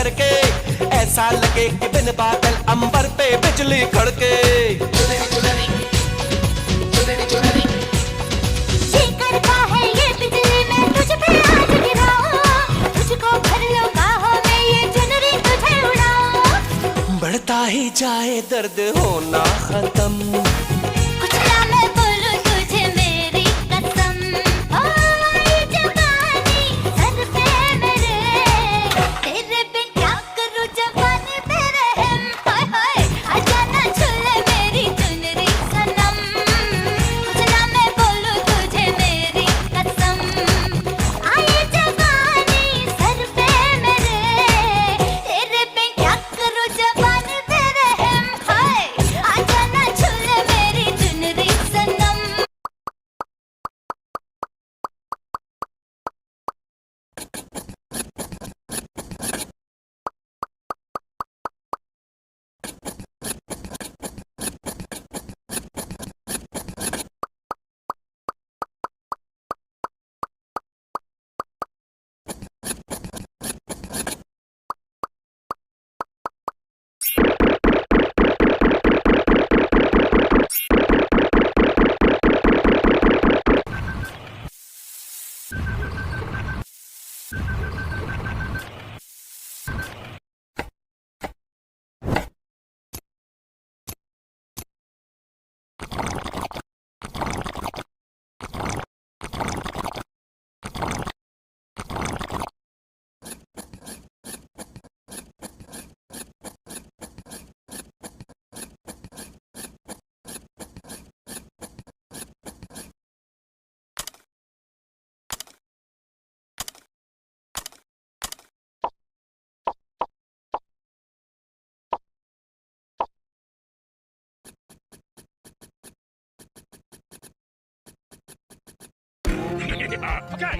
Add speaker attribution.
Speaker 1: करके, ऐसा लगे कि बिन बादल अंबर पे बिजली खड़के।
Speaker 2: ये करता है ये बिजली मैं तुझ पे आज गिराऊं, तुझको भर लो बाहों में ये चुनरी तुझे उड़ाऊं।
Speaker 1: बढ़ता ही जाए दर्द होना खत्म,
Speaker 2: कुछ ना मैं बोलूं तुझे मेरी कसम। ओ ये जवानी सर पे मेरे, तेरे बिन क्या करूं जवानी पे रहम। हाय हाय आजा ना छूले मेरी चुनरी सनम, कुछ ना मैं बोलूं तुझे मेरी कसम। आए जवानी सर पे मेरे, तेरे बिन क्या करूं जवानी पे रहम। हाय आजा ना छूले मेरी चुनरी सनम।
Speaker 3: Okay.